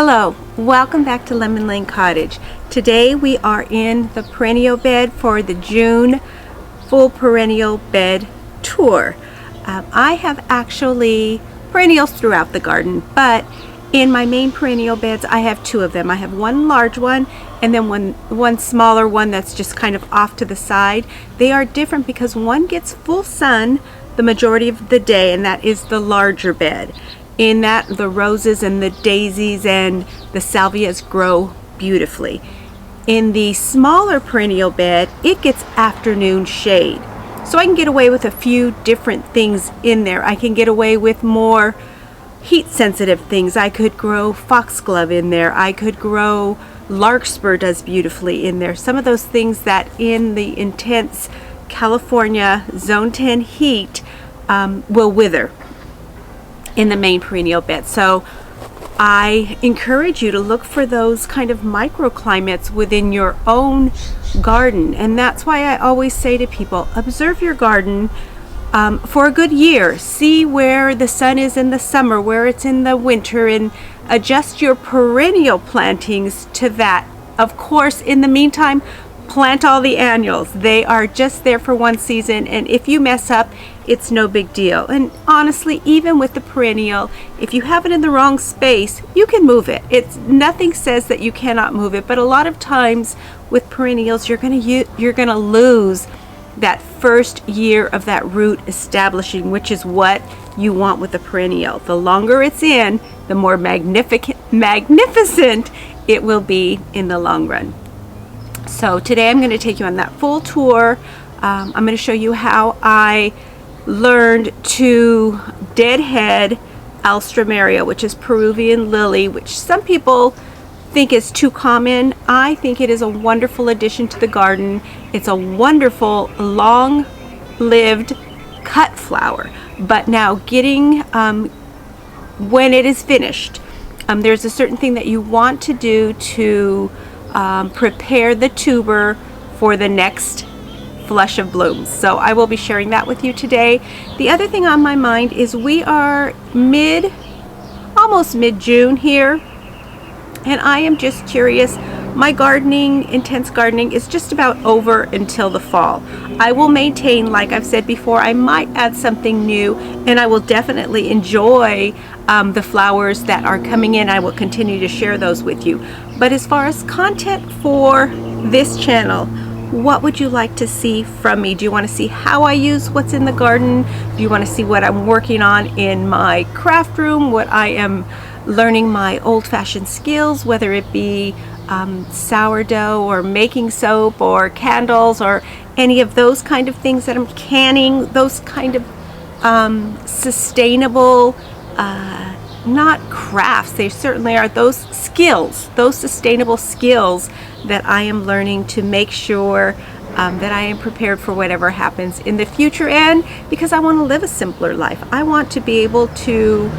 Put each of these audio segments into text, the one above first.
Hello, welcome back to Lemon Lane Cottage. Today we are in the perennial bed for the June full perennial bed tour. I have actually perennials throughout the garden, but in my main perennial beds I have two of them. I have one large one and then one smaller one that's just kind of off to the side. They are different because one gets full sun the majority of the day, and that is the larger bed. In that, the roses and the daisies and the salvias grow beautifully. In the smaller perennial bed, it gets afternoon shade. So I can get away with a few different things in there. I can get away with more heat sensitive things. I could grow foxglove in there. I could grow larkspur does beautifully in there. Some of those things that in the intense California zone 10 heat will wither in the main perennial bed. So I encourage you to look for those kind of microclimates within your own garden. And that's why I always say to people, observe your garden for a good year. See where the sun is in the summer, where it's in the winter, and adjust your perennial plantings to that. Of course, in the meantime, plant all the annuals. They are just there for one season, and if you mess up, it's no big deal. And honestly, even with the perennial, if you have it in the wrong space, you can move it. It's nothing says that you cannot move it, but a lot of times with perennials, you're gonna lose that first year of that root establishing, which is what you want with the perennial. The longer it's in, the more magnificent it will be in the long run. So today I'm going to take you on that full tour. I'm going to show you how I learned to deadhead alstroemeria, which is Peruvian lily, which some people think is too common. I think it is a wonderful addition to the garden. It's a wonderful long-lived cut flower. But now getting when it is finished, there's a certain thing that you want to do to prepare the tuber for the next flush of blooms. So I will be sharing that with you today. The other thing on my mind is we are almost mid-June here, and I am just curious. My gardening, intense gardening, is just about over until the fall. I will maintain, like I've said before, I might add something new, and I will definitely enjoy the flowers that are coming in. I will continue to share those with you. But as far as content for this channel, what would you like to see from me? Do you want to see how I use what's in the garden? Do you want to see what I'm working on in my craft room? What I am learning my old-fashioned skills, whether it be sourdough or making soap or candles or any of those kind of things that I'm canning, those kind of sustainable, not crafts, they certainly are those skills, those sustainable skills that I am learning to make sure that I am prepared for whatever happens in the future, and because I want to live a simpler life. I want to be able to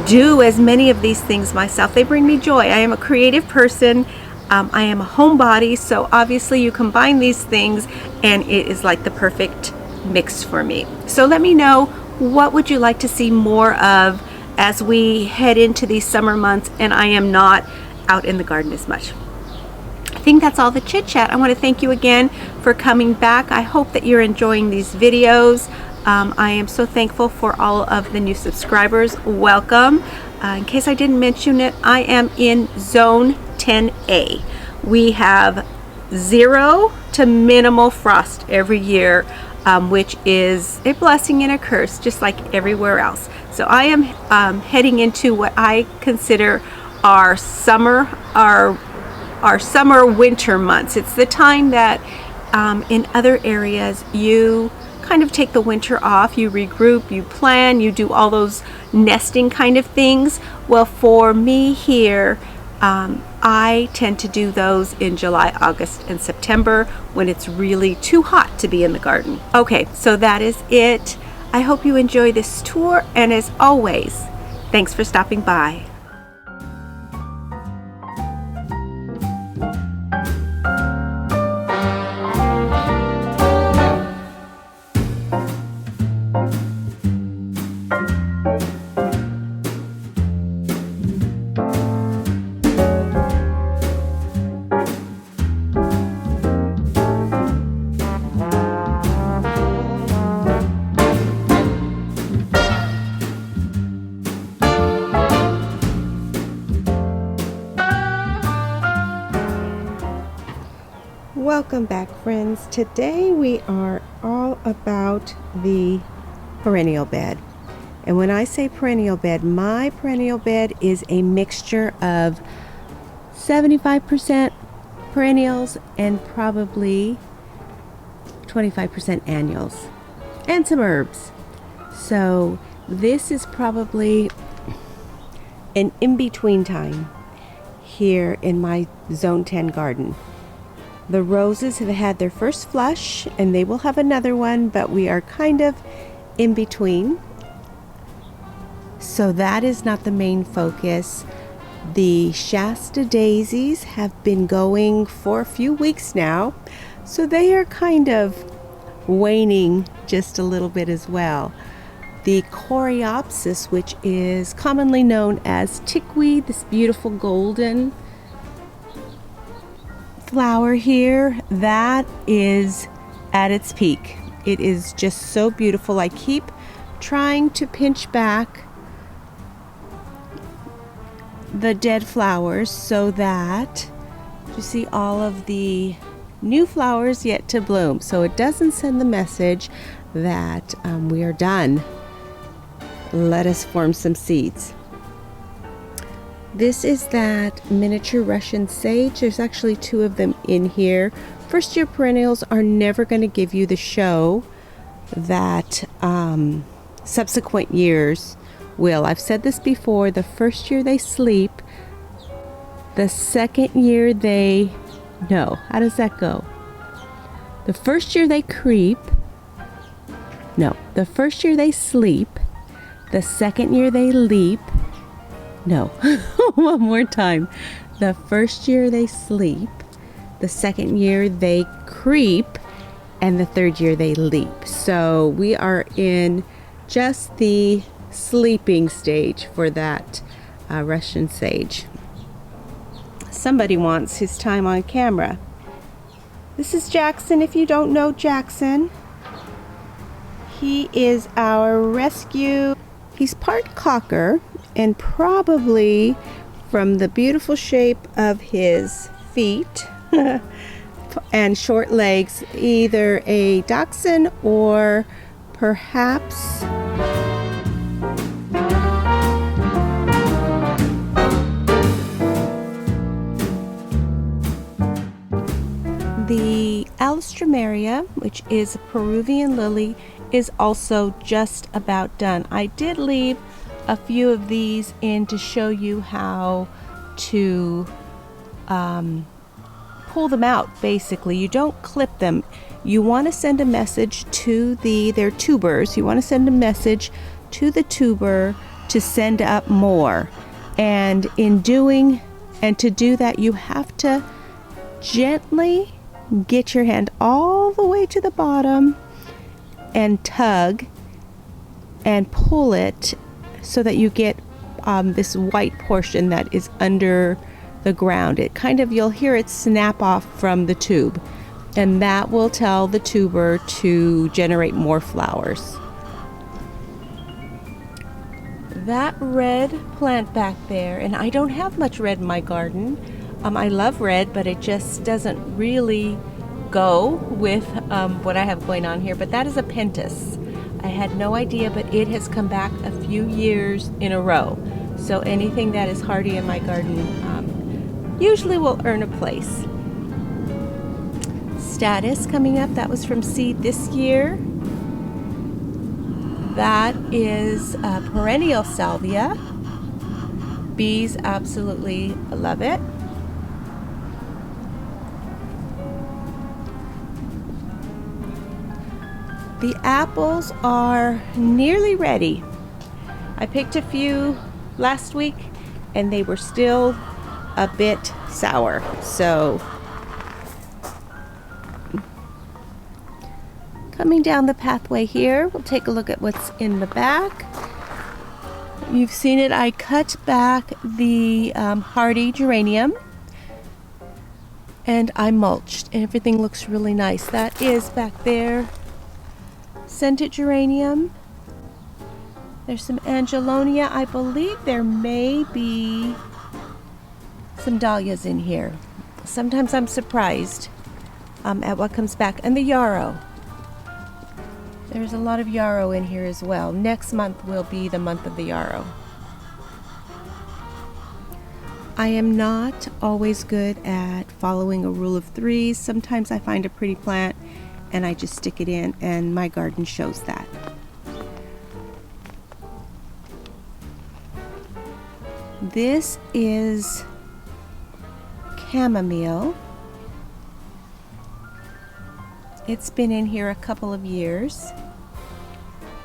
do as many of these things myself. They bring me joy. I am a creative person. I am a homebody, so obviously you combine these things and it is like the perfect mix for me. So let me know, what would you like to see more of as we head into these summer months and I am not out in the garden as much. I think that's all the chit chat. I want to thank you again for coming back. I hope that you're enjoying these videos. I am so thankful for all of the new subscribers. Welcome. In case I didn't mention it, I am in zone 10A. We have 0 to minimal frost every year, which is a blessing and a curse, just like everywhere else. So I am heading into what I consider our summer winter months. It's the time that in other areas you kind of take the winter off, you regroup, you plan, you do all those nesting kind of things. Well, for me here, I tend to do those in July, August, and September when it's really too hot to be in the garden. Okay, so that is it. I hope you enjoy this tour, and as always, thanks for stopping by. Welcome back, friends. Today we are all about the perennial bed. And when I say perennial bed, my perennial bed is a mixture of 75% perennials and probably 25% annuals and some herbs. So this is probably an in-between time here in my Zone 10 garden. The roses have had their first flush and they will have another one, but we are kind of in between. So that is not the main focus. The Shasta daisies have been going for a few weeks now, so they are kind of waning just a little bit as well. The Coreopsis, which is commonly known as tickweed, this beautiful golden flower here, that is at its peak. It is just so beautiful. I keep trying to pinch back the dead flowers so that you see all of the new flowers yet to bloom, so it doesn't send the message that we are done. Let us form some seeds. This is that miniature Russian sage. There's actually two of them in here. First year perennials are never going to give you the show that subsequent years will. I've said this before. The first year they sleep. The second year they... No. How does that go? The first year they creep. No. The first year they sleep. The second year they leap. No. One more time. The first year they sleep. The second year they creep. And the third year they leap. So we are in just the sleeping stage for that Russian sage. Somebody wants his time on camera. This is Jackson. If you don't know Jackson, he is our rescue. He's part cocker, and probably from the beautiful shape of his feet and short legs, either a dachshund or perhaps the Alstroemeria, which is a Peruvian lily, is also just about done. I did leave a few of these in to show you how to pull them out. Basically, you don't clip them. You want to send a message to their tubers. You want to send a message to the tuber to send up more. And to do that, you have to gently get your hand all the way to the bottom and tug and pull it so that you get this white portion that is under the ground. It kind of, you'll hear it snap off from the tube, and that will tell the tuber to generate more flowers. That red plant back there, and I don't have much red in my garden. I love red, but it just doesn't really go with what I have going on here. But that is a Pentas. I had no idea, but it has come back a few years in a row. So anything that is hardy in my garden usually will earn a place. Status coming up. That was from seed this year. That is perennial salvia. Bees absolutely love it. The apples are nearly ready. I picked a few last week and they were still a bit sour. So coming down the pathway here, we'll take a look at what's in the back. You've seen it. I cut back the hardy geranium and I mulched, and everything looks really nice. That is back there scented geranium. There's some angelonia. I believe there may be some dahlias in here. Sometimes I'm surprised at what comes back. And the yarrow. There's a lot of yarrow in here as well. Next month will be the month of the yarrow. I am not always good at following a rule of threes. Sometimes I find a pretty plant and I just stick it in, and my garden shows that. This is chamomile. It's been in here a couple of years.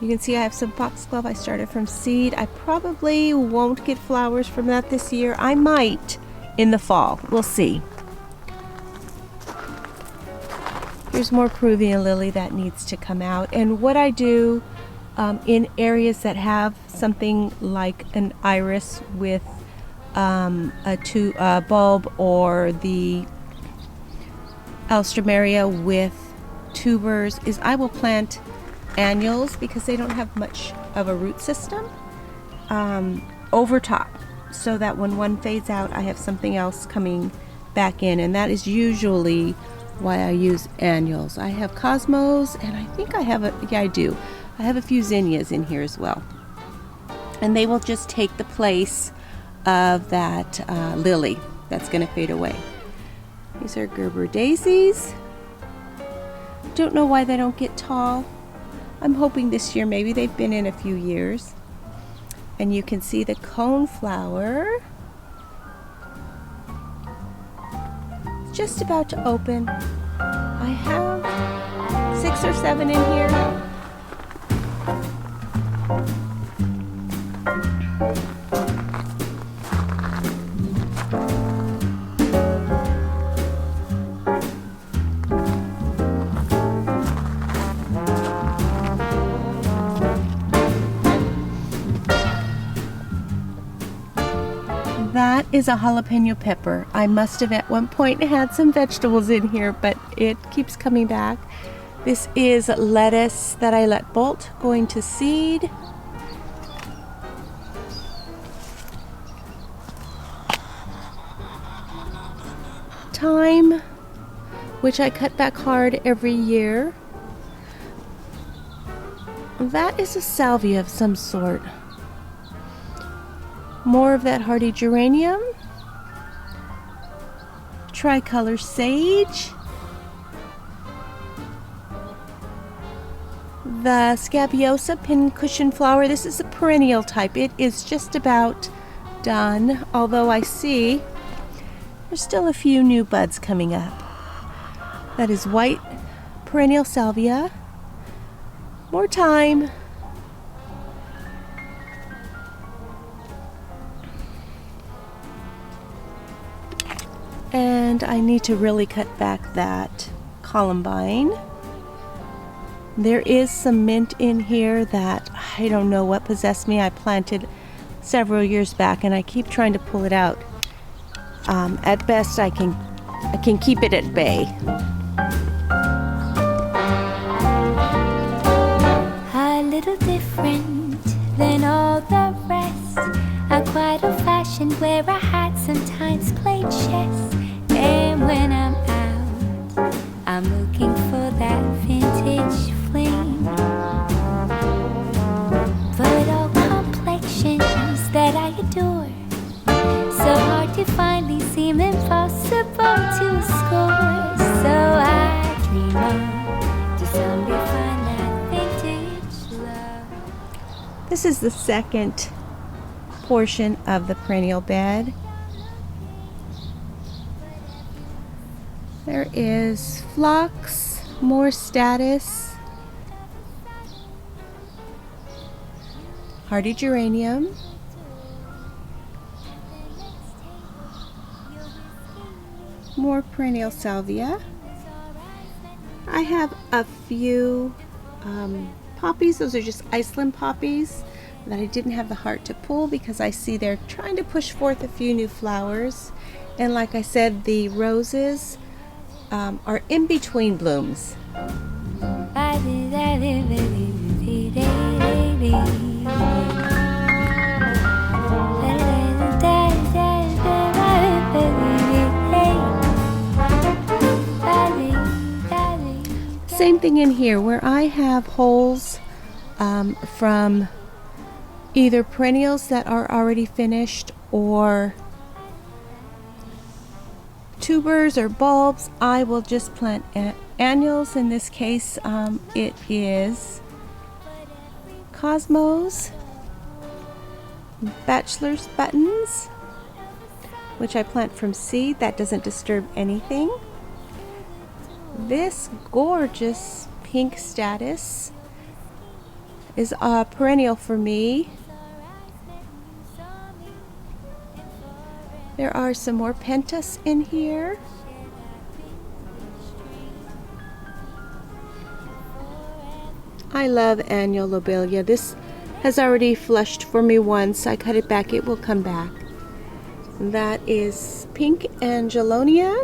You can see I have some foxglove I started from seed. I probably won't get flowers from that this year. I might in the fall. We'll see. Here's more Peruvian lily that needs to come out. And what I do in areas that have something like an iris with a bulb, or the alstroemeria with tubers, is I will plant annuals, because they don't have much of a root system, over top, so that when one fades out I have something else coming back in. And that is usually why I use annuals. I have cosmos, and I think I have I have a few zinnias in here as well, and they will just take the place of that lily that's going to fade away. These are Gerber daisies. Don't know why they don't get tall. I'm hoping this year, maybe they've been in a few years. And you can see the coneflower. It's just about to open. I have 6 or 7 in here. That is a jalapeno pepper. I must have at one point had some vegetables in here, but it keeps coming back. This is lettuce that I let bolt, going to seed. Thyme, which I cut back hard every year. That is a salvia of some sort. More of that hardy geranium, tricolor sage, the scabiosa pincushion flower. This is a perennial type. It is just about done, although I see there's still a few new buds coming up. That is white perennial salvia. More thyme. And I need to really cut back that columbine. There is some mint in here that I don't know what possessed me. I planted several years back, and I keep trying to pull it out. At best, I can keep it at bay. A little different than all the rest. I'm quite old-fashioned, where I had sometimes played chess. And when I'm out, I'm looking for that vintage fling. But all complexions that I adore, so hard to find, these seem impossible to score. So I dream on to someday find that vintage love. This is the second portion of the perennial bed. There is phlox, more status, hardy geranium, more perennial salvia. I have a few poppies. Those are just Iceland poppies that I didn't have the heart to pull, because I see they're trying to push forth a few new flowers. And like I said, the roses are in between blooms. same thing in here where I have holes from either perennials that are already finished or tubers or bulbs. I will just plant annuals. In this case, it is Cosmos, Bachelor's Buttons, which I plant from seed. That doesn't disturb anything. This gorgeous pink status is a perennial for me. There are some more Pentas in here. I love annual lobelia. This has already flushed for me once. I cut it back, it will come back. That is pink angelonia.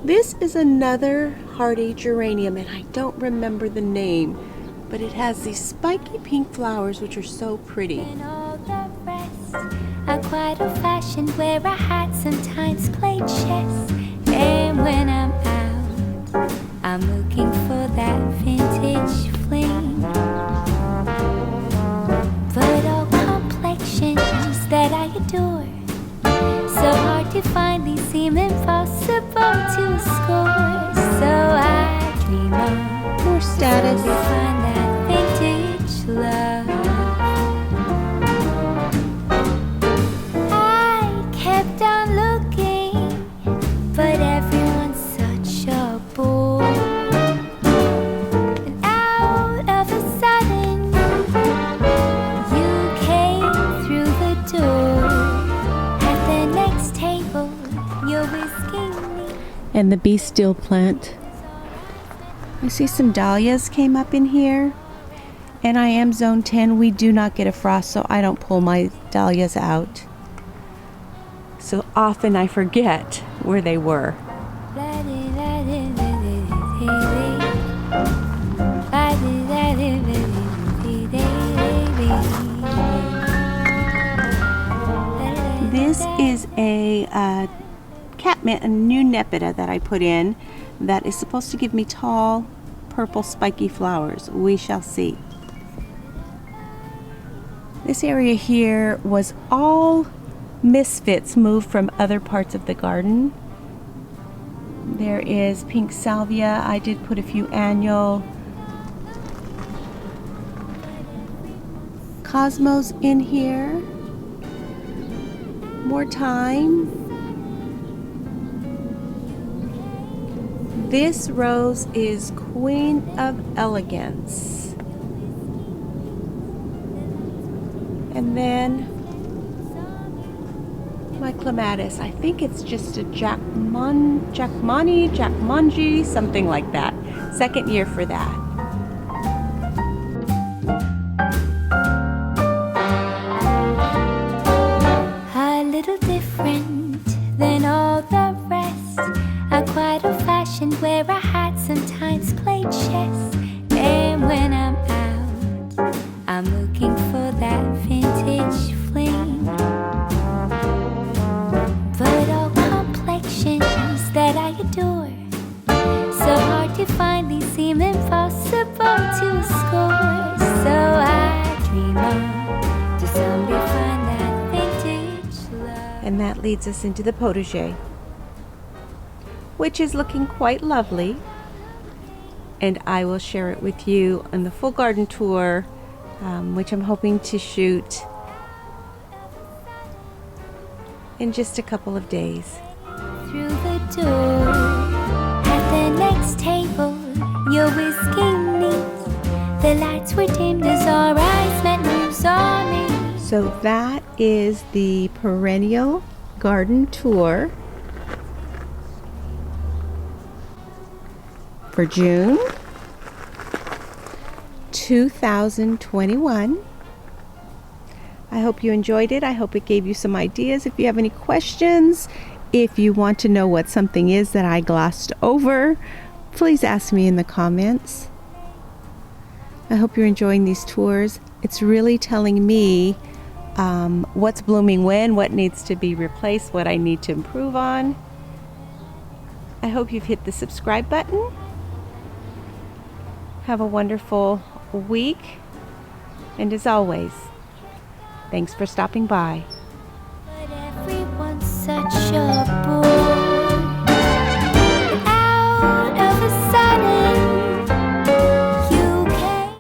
This is another hardy geranium, and I don't remember the name, but it has these spiky pink flowers which are so pretty. And all the rest are quite old-fashioned, where I had sometimes played chess. And when I'm out, I'm looking for that vintage fling. But all complexions that I adore, so hard to find, these seem impossible to score. So I dream of More status. to find that vintage love. I kept on looking, but everyone's such a bore. And out of a sudden, you came through the door. At the next table, you're whisking me. And the bee still plant. I see some dahlias came up in here, and I am zone 10. We do not get a frost, so I don't pull my dahlias out. So often I forget where they were. This is a a new nepeta that I put in that is supposed to give me tall purple spiky flowers. We shall see. This area here was all misfits moved from other parts of the garden. There is pink salvia. I did put a few annual. Cosmos in here. More thyme. This rose is Queen of Elegance. And then my clematis. I think it's just a Jackmanji, something like that. Second year for that. A little different than all the rest, are quite old-fashioned, where I had sometimes played chess. And when I'm out, I'm looking for that vintage fling. But all complexions that I adore, so hard to find, these seem impossible to score. So I dream on to someday find that vintage love. And that leads us into the potager, which is looking quite lovely. And I will share it with you on the full garden tour, which I'm hoping to shoot in just a couple of days. Through the door, at the next table, you're whisking me. The lights were dimmed as our eyes met, and you saw me. So that is the Perennial Garden Tour for June 2021. I hope you enjoyed it. I hope it gave you some ideas. If you have any questions, if you want to know what something is that I glossed over, please ask me in the comments. I hope you're enjoying these tours. It's really telling me what's blooming when, what needs to be replaced, what I need to improve on. I hope you've hit the subscribe button. Have a wonderful week. And as always, thanks for stopping by. But everyone's such a bore.